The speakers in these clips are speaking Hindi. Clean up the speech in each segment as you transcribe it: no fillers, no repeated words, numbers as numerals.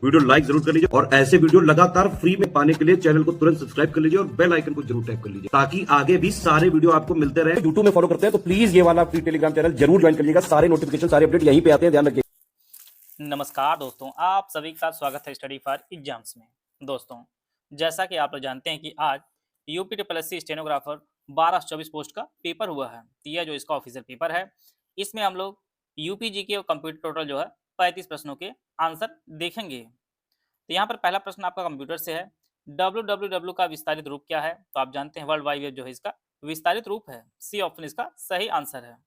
वीडियो लाइक जरूर कर लीजिए और ऐसे वीडियो लगातार फ्री में पाने के लिए चैनल को तुरंत सब्सक्राइब कर लीजिए और बेल आइकन को जरूर टैप कर लीजिए ताकि आगे भी सारे वीडियो आपको मिलते रहे। यूट्यूब में फॉलो करते हैं तो प्लीज ये वाला फ्री टेलीग्राम चैनल जरूर ज्वाइन कर लीजिएगा। सारे नोटिफिकेशन सारे अपडेट यहीं पे आते हैं, ध्यान रखिए। नमस्कार दोस्तों, आप सभी का स्वागत है स्टडी फॉर एग्जाम्स में। दोस्तों, जैसा कि आप लोग जानते हैं कि आज यूपी ट्रिपल स्टेनोग्राफर 1224 पोस्ट का पेपर हुआ है। यह जो इसका ऑफिशियल पेपर है, इसमें हम लोग यूपी जीके और कंप्यूटर टोटल जो है 35 प्रश्नों के आंसर देखेंगे। तो यहाँ पर पहला प्रश्न आपका कंप्यूटर से है। www का विस्तारित रूप क्या है? तो आप जानते हैं वर्ल्ड वाइड वेब जो है इसका विस्तारित रूप है। सी ऑप्शन इसका सही आंसर है।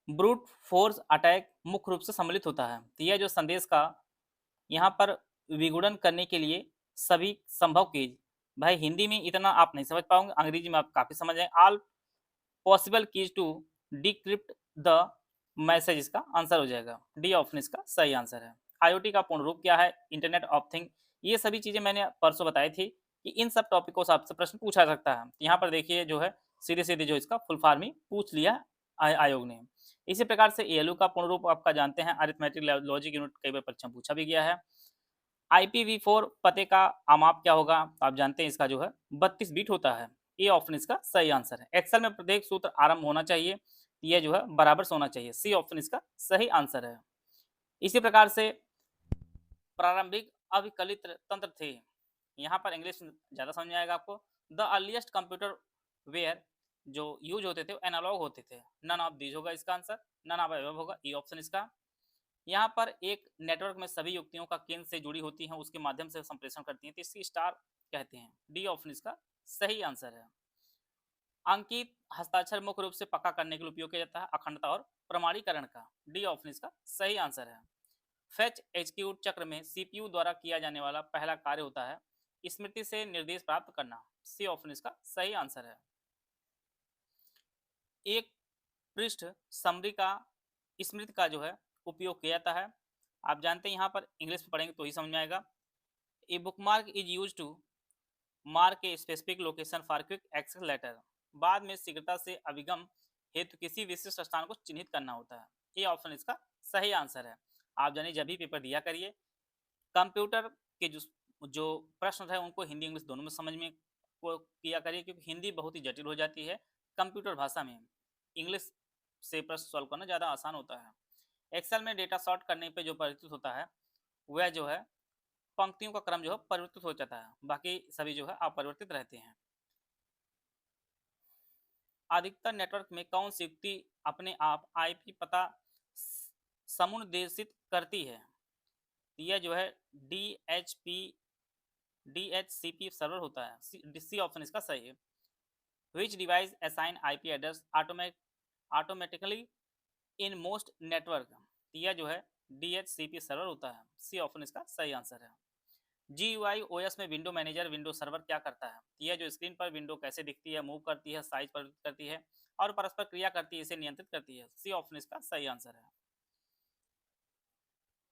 ब्रूट फोर्स अटैक मुख्य रूप से सम्मिलित होता है। तो यह जो संदेश का यहाँ पर विगुड़न करने के लिए सभी संभव कीज। भाई हिंदी में इतना आप नहीं समझ पाओगे, अंग्रेजी में आप काफी समझ जाएंगे। All possible keys to decrypt the message इसका आंसर हो जाएगा। डी ऑप्शन इसका सही आंसर है। आईओटी का पूर्ण रूप क्या है? Internet of thing. ये सभी चीजें मैंने परसों बताई थी कि इन सब टॉपिकों से आपसे प्रश्न पूछा सकता है। यहाँ पर देखिए जो है सीधे सीधे जो इसका फुल फॉर्म ही पूछ लिया आयोग ने। इसी प्रकार से एएलयू का पूर्ण रूप आपका जानते हैं, अरिथमेटिक लॉजिक यूनिट, कई बार परीक्षा में पूछा भी गया है। IPv4 पते का आमाप क्या होगा? आप जानते हैं इसका जो है 32 बिट होता है। ए ऑप्शन इसका सही आंसर है। एक्सेल में प्रत्येक सूत्र आरंभ होना चाहिए, यह जो है बराबर से होना चाहिए। सी ऑप्शन इसका सही आंसर है। इसी प्रकार से प्रारंभिक अभिकलित तंत्र थे। यहाँ पर इंग्लिश ज्यादा समझ में आएगा आपको। द अर्लीस्ट कंप्यूटर वेयर जो यूज होते थे वो एनालॉग होते थे। नन ऑफ दीज होगा इसका आंसर। नन ऑफ अबव होगा ई ऑप्शन इसका। यहाँ पर एक नेटवर्क में सभी युक्तियों का केंद्र से जुड़ी होती हैं, उसके माध्यम से संप्रेषण करती हैं, तो इसी स्टार कहते हैं। डी ऑप्शन इसका सही आंसर है। अंकित हस्ताक्षर मुख्य रूप से पक्का करने के लिए उपयोग किया जाता है, अखंडता और प्रमाणीकरण का। डी ऑप्शन इसका सही आंसर है। फेच एग्जीक्यूट चक्र में सीपीयू द्वारा किया जाने वाला पहला कार्य होता है स्मृति से निर्देश प्राप्त करना। सी ऑप्शन इसका सही आंसर है। एक पृष्ठ समरी का स्मृति का जो है उपयोग किया जाता है। आप जानते हैं यहाँ पर इंग्लिश में पढ़ेंगे तो ही समझ में आएगा। A bookmark is use to mark a specific location for quick access later. बाद में शीघ्रता से अभिगम हेतु किसी विशिष्ट स्थान को चिन्हित करना होता है। ये ऑप्शन इसका सही आंसर है। आप जानिए जब भी पेपर दिया करिए, कंप्यूटर के जो प्रश्न है उनको हिंदी इंग्लिश दोनों में समझ में को किया करिए, क्योंकि हिंदी बहुत ही जटिल हो जाती है कंप्यूटर भाषा में। इंग्लिश से प्रश्न सॉल्व करना ज़्यादा आसान होता है। एक्सेल में डेटा सॉर्ट करने पे जो परिवर्तित होता है वह जो है पंक्तियों का क्रम जो है परिवर्तित हो जाता है, बाकी सभी जो है अपरिवर्तित रहते हैं। अधिकतर नेटवर्क में कौन सी युक्ति अपने आप आईपी पता समुन्देशित करती है? यह जो है DHCP सर्वर होता है। सी ऑप्शन इसका सही है। विच device assign IP address automatically in most network. यह जो है DHCP सर्वर होता है। सी ऑप्शन इसका सही आंसर है। GUI OS में विंडो मैनेजर विंडो सर्वर क्या करता है? यह जो स्क्रीन पर विंडो कैसे दिखती है, मूव करती है, साइज परिवर्तित करती है और परस्पर क्रिया करती है, इसे नियंत्रित करती है। सी ऑप्शन इसका सही आंसर है।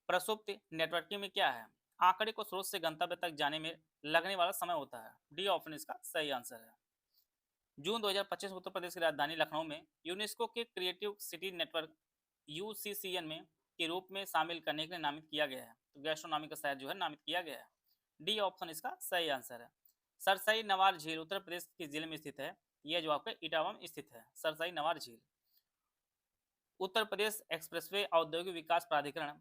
प्रसुप्त नेटवर्किंग में क्या है? आंकड़े को स्रोत से गंतव्य तक जाने में लगने वाला समय होता है। डी ऑप्शन इसका सही आंसर है। जून 2025 उत्तर प्रदेश की राजधानी लखनऊ में यूनेस्को के क्रिएटिव सिटी नेटवर्क UCCN में के रूप में शामिल करने के लिए नामित किया गया है। तो गैस्ट्रोनॉमी का शहर जो है नामित किया गया है। डी ऑप्शन इसका सही आंसर है। सरसई नवार झील उत्तर प्रदेश के जिले में स्थित है। यह जो आपका इटावा में स्थित है, सरसई नवार झील। उत्तर प्रदेश एक्सप्रेसवे औद्योगिक विकास प्राधिकरण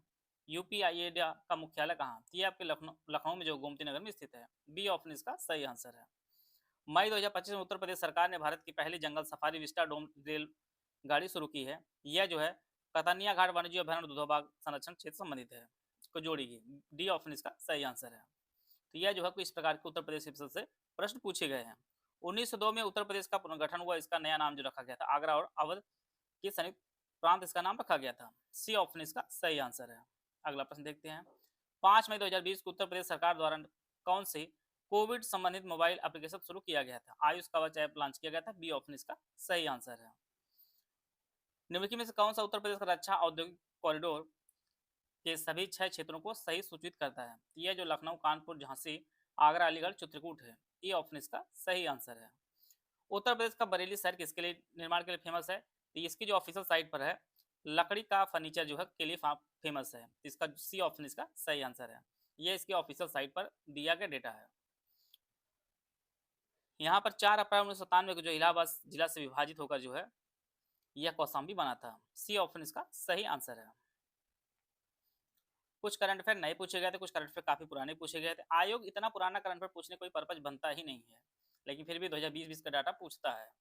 UPIEDA का मुख्यालय कहाँ? यह आपके लखनऊ में जो गोमती नगर में स्थित है। बी ऑप्शन इसका सही आंसर है। मई 2025 में उत्तर प्रदेश सरकार ने भारत की पहली जंगल सफारी विस्टा डोम रेल गाड़ी शुरू की है। यह जो है कतनिया घाट वन्यजीव अभ्यारण्य दुधोबाग संरक्षण क्षेत्र संबंधित है, को जोड़ेगी। डी ऑप्शन इसका सही आंसर है। तो यह जो है इस प्रकार के उत्तर प्रदेश से प्रश्न पूछे गए हैं। 1902 में उत्तर प्रदेश का पुनर्गठन हुआ। इसका नया नाम जो रखा गया था आगरा और अवध के संयुक्त प्रांत इसका नाम रखा गया था। सी ऑप्शन इसका सही आंसर है। अगला प्रश्न देखते हैं। 5 मई 2020 को उत्तर प्रदेश सरकार द्वारा कौन से कोविड संबंधित मोबाइल एप्लीकेशन शुरू किया गया था? आयुष कवच ऐप लॉन्च किया गया था। बी ऑप्शन इसका सही आंसर है। निम्नलिखित में से कौन सा उत्तर प्रदेश का रक्षा औद्योगिक कॉरिडोर के सभी 6 क्षेत्रों को सही सूचित करता है? यह जो लखनऊ, कानपुर, झांसी, आगरा, अलीगढ़, चित्रकूट है। ये ऑप्शन इसका सही आंसर है। उत्तर प्रदेश का बरेली शहर किसके लिए निर्माण के लिए फेमस है? तो इसकी जो ऑफिशियल साइट पर है लकड़ी का फर्नीचर जो है के लिए फेमस है। इसका सी ऑप्शन इसका सही आंसर है। ये इसके ऑफिशियल साइट पर दिया गया डेटा है। यहाँ पर 4 अप्रैल 1997 को जो इलाहाबाद जिला से विभाजित होकर जो है यह कौशाम्बी बना था। सी ऑप्शन इसका सही आंसर है। कुछ करंट अफेयर नए पूछे गए थे, कुछ करंट अफेयर काफी पुराने पूछे गए थे। आयोग इतना पुराना करंट अफेयर पूछने कोई पर्पज बनता ही नहीं है, लेकिन फिर भी 2020 का डाटा पूछता है।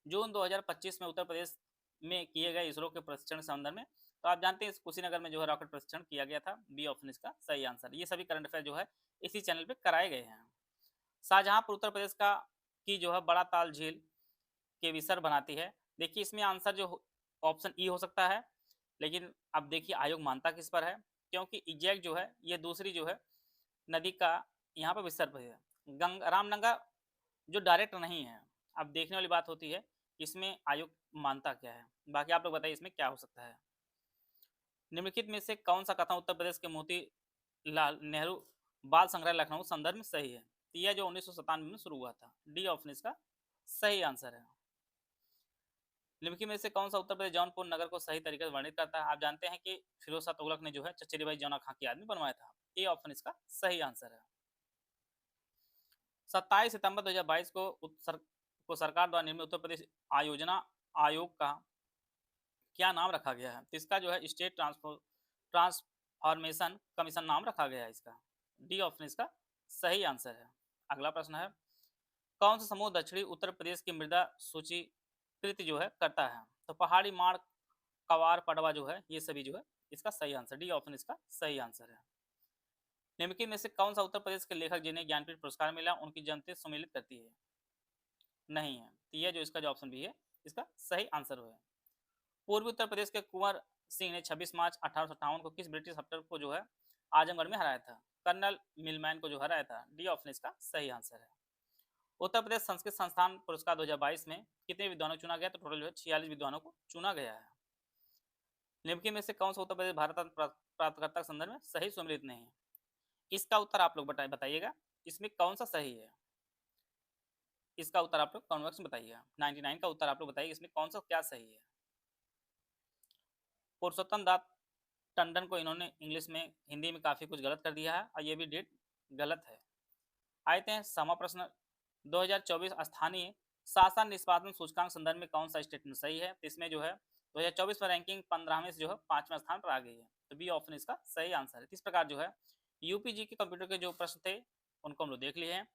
जून 2025 में उत्तर प्रदेश में किए गए इसरो के प्रशिक्षण के संदर्भ में, तो आप जानते हैं इस कुशीनगर में जो है रॉकेट प्रशिक्षण किया गया था। बी ऑप्शन इसका सही आंसर। ये सभी करंट अफेयर जो है इसी चैनल पे कराए गए हैं। शाहजहांपुर उत्तर प्रदेश का की जो है बड़ा ताल झील के विसर बनाती है। देखिए इसमें आंसर जो ऑप्शन ई हो सकता है, लेकिन अब देखिए आयोग मानता किस पर है, क्योंकि इजैक जो है ये दूसरी जो है नदी का यहाँ पर विसर पर है। रामगंगा जो डायरेक्ट नहीं है। अब देखने वाली बात होती है इसमें आयोग मानता क्या है। बाकी आप लोग बताइए इसमें क्या हो सकता है। निम्नलिखित में से कौन सा कथन उत्तर प्रदेश के मोतीलाल नेहरू बाल संग्रहालय लखनऊ संदर्भ में सही है। तो यह जो 1997 में शुरू हुआ था। डी ऑप्शन इसका सही आंसर है। निम्नलिखित में से कौन सा उत्तर प्रदेश जौनपुर नगर को सही तरीके से वर्णित करता है। आप जानते हैं कि फिरोज शाह तुगलक ने जो है चचेरी भाई जौना खां की आदमी बनवाया था। ए ऑप्शन इसका सही आंसर है। 27 सितंबर 2022 को सरकार द्वारा निर्मित उत्तर प्रदेश आयोजना आयोग का क्या नाम रखा गया है। तो इसका जो है स्टेट ट्रांसफॉर्मेशन कमीशन नाम रखा गया है इसका। डी ऑप्शन इसका सही आंसर है। अगला प्रश्न है कौन सा समूह दक्षिणी उत्तर प्रदेश की मृदा सूचीकृत जो है करता है। तो पहाड़ी माड़ कवार पडवा जो है ये सभी जो है इसका सही आंसर। डी ऑप्शन इसका सही आंसर है। निम्नलिखित में से कौन सा उत्तर प्रदेश के लेखक जिन्हें ज्ञानपीठ पुरस्कार मिला उनकी जयंती सम्मिलित करती है। नहीं है। तो यह जो इसका जो ऑप्शन भी है इसका सही आंसर है। पूर्वी उत्तर प्रदेश के कुंवर सिंह ने 26 मार्च 1858 को किस ब्रिटिश अफसर को जो है आजमगढ़ में हराया था। कर्नल मिलमैन को जो हराया था। डी ऑप्शन इसका सही आंसर है। उत्तर प्रदेश संस्कृत संस्थान पुरस्कार 2022 में कितने विद्वानों को चुना गया। तो टोटल जो है 46 विद्वानों को चुना गया है। निम्नलिखित में से कौन सा उत्तर प्रदेश भारत रत्न प्राप्तकर्ता के संदर्भ में सही सम्मिलित नहीं है। इसका उत्तर आप लोग बताइएगा इसमें कौन सा सही है। इसका उत्तर आप लोग कमेंट बॉक्स में बताइएगा। 99 का उत्तर आप लोग बताइए इसमें कौन सा क्या सही है। पुरुषोत्तम दास टंडन को इन्होंने इंग्लिश में हिंदी में काफी कुछ गलत कर दिया है और ये भी डेट गलत है। आते हैं समा प्रश्न 2024 स्थानीय शासन निष्पादन सूचकांक संदर्भ में कौन सा स्टेटमेंट सही है। तो इसमें जो है 2024 में रैंकिंग 15वें से जो है 5वें स्थान पर आ गई है। तो बी ऑप्शन इसका सही आंसर है। इस प्रकार जो है यूपीजी के कंप्यूटर के जो प्रश्न थे उनको हम लोग देख लिए हैं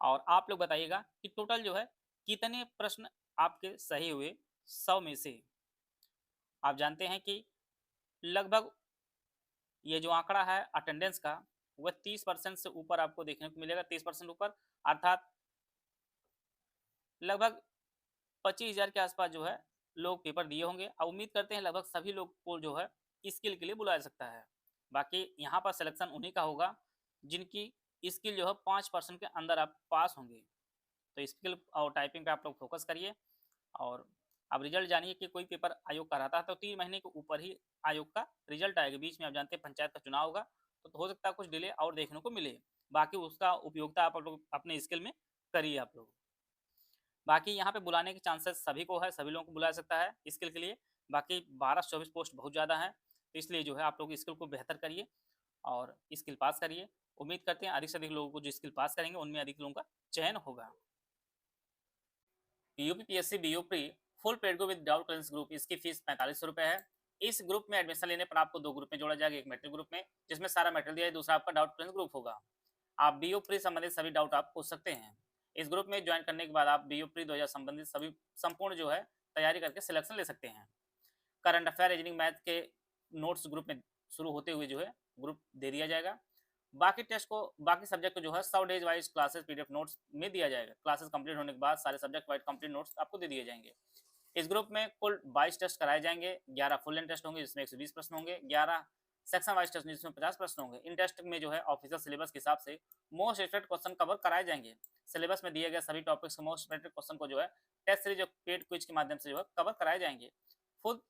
और आप लोग बताइएगा कि टोटल जो है कितने प्रश्न आपके सही हुए 100 में से। आप जानते हैं कि लगभग ये जो आंकड़ा है अटेंडेंस का वह 30% से ऊपर आपको देखने को मिलेगा। 30% ऊपर अर्थात लगभग 25,000 के आसपास जो है लोग पेपर दिए होंगे और उम्मीद करते हैं लगभग सभी लोग को जो है स्किल के लिए बुलाया जा सकता है। बाकी यहाँ पर सिलेक्शन उन्हीं का होगा जिनकी स्किल जो है 5% के अंदर आप पास होंगे। तो स्किल और टाइपिंग पे आप लोग फोकस करिए और अब रिजल्ट जानिए कि कोई पेपर आयोग कराता है तो 3 महीने के ऊपर ही आयोग का रिजल्ट आएगा। बीच में आप जानते हैं पंचायत का चुनाव होगा तो हो सकता है कुछ डिले और देखने को मिले। बाकी उसका उपयोगिता आप लोग अपने स्किल में करिए आप लोग। बाकी यहाँ पे बुलाने के चांसेस सभी को है, सभी लोगों को बुला सकता है स्किल के लिए। बाकी 12 से 24 पोस्ट बहुत ज़्यादा है तो इसलिए जो है आप लोग स्किल को बेहतर करिए और स्किल पास करिए। उम्मीद करते हैं अधिक से अधिक लोगों को जो स्किल पास करेंगे उनमें अधिक लोगों का चयन होगा। UPPSC BU pre full paid go with doubt clearance group इसकी फीस 4500 रुपये है। इस ग्रुप में एडमिशन लेने पर आपको 2 ग्रुप में जोड़ा जाएगा। एक मेटेरियल ग्रुप में जिसमें सारा मेटेरियल दिया है, दूसरा आपका डाउट क्लियरेंस ग्रुप होगा। आप बीयू प्री संबंधित सभी डाउट आप पूछ सकते हैं। इस ग्रुप में ज्वाइन करने के बाद आप बीयू प्री 2000 संबंधित सभी संपूर्ण जो है तैयारी करके सिलेक्शन ले सकते हैं। करंट अफेयर रीजनिंग मैथ के नोट्स ग्रुप में शुरू होते हुए जो है ग्रुप दे दिया जाएगा। बाकी टेस्ट को बाकी सब्जेक्ट को जो है 100 days wise classes PDF notes में दिया जाएगा। क्लासेस कंप्लीट होने के बाद सारे सब्जेक्ट वाइज कंप्लीट नोट्स आपको दे दिए जाएंगे। इस ग्रुप में कुल 22 टेस्ट कराए जाएंगे। 11 फुल लेंथ टेस्ट होंगे जिसमें 120 प्रश्न होंगे। 11 सेक्शन वाइज टेस्ट जिसमें 50 प्रश्न होंगे। इन टेस्ट में जो है ऑफिशियल सिलेबस के हिसाब से मोस्ट एक्सपेक्टेड क्वेश्चन कवर कराए जाएंगे। सिलेबस में दिए गए सभी टॉपिक्स के मोस्ट एक्सपेक्टेड क्वेश्चन को जो है टेस्ट सीरीज और पेड क्विज के माध्यम से जो है कवर कराए जाएंगे। Full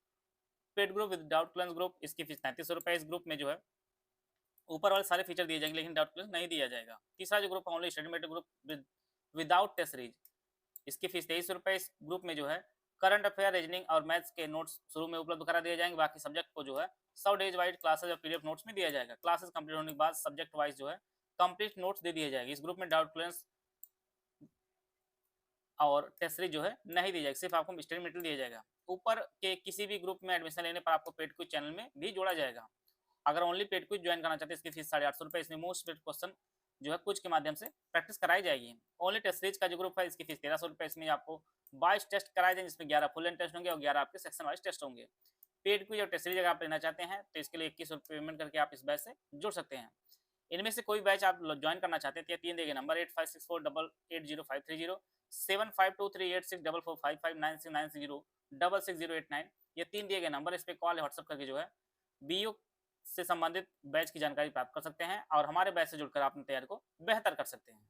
paid group with doubt clearance group इसकी फीस 3300 रुपये। इस ग्रुप में जो है ऊपर वाले सारे फीचर दिए जाएंगे लेकिन डाउट क्लियरेंस नहीं दिया जाएगा। तीसरा जो group only study material group without test series इसकी फीस 2300 रुपये। इस ग्रुप में जो है करंट अफेयर, रीजनिंग और मैथ्स के नोट्स शुरू में उपलब्ध करा दिए जाएंगे। बाकी सब्जेक्ट को जो है 100 डेज वाइज क्लासेज और पीडीएफ नोट्स में दिया जाएगा। क्लासेस कंप्लीट होने के बाद सब्जेक्ट वाइज जो है कंप्लीट नोट्स दे दिए जाएंगे। इस ग्रुप में डाउट क्लियरेंस और टेस्ट सीरीज जो है नहीं दी जाएगी, सिर्फ आपको स्टडी मटेरियल दिया जाएगा। ऊपर के किसी भी ग्रुप में एडमिशन लेने पर आपको पेड क्विज चैनल में भी जोड़ा जाएगा। अगर ओनली पेड क्विज ज्वाइन करना चाहते हैं, इसकी फीस 850 रुपये। इसमें मोस्ट पेड क्वेश्चन जो है कुछ के माध्यम से प्रैक्टिस कराई जाएगी। ओनली टेस्ट सीरीज का जो ग्रुप है, इसकी फीस 1300 रुपये। इसमें आपको 22 टेस्ट कराए जाएंगे, जिसमें 11 फुल एंड टेस्ट होंगे और 11 आपके सेक्शन वाइज टेस्ट होंगे। पेड क्विज और टेस्ट सीरीज अगर आप लेना चाहते हैं तो इसके लिए 21 रुपये पेमेंट करके आप इस बैच से जुड़ सकते हैं। इनमें से कोई बैच आप ज्वाइन करना चाहते हैं तो 3 दिए नंबर 8564880530, 75238644559690660608 ये 3 दिए गए नंबर, इस पे कॉल या व्हाट्सएप करके जो है बीओ से संबंधित बैच की जानकारी प्राप्त कर सकते हैं और हमारे बैच से जुड़कर अपनी तैयारी को बेहतर कर सकते हैं।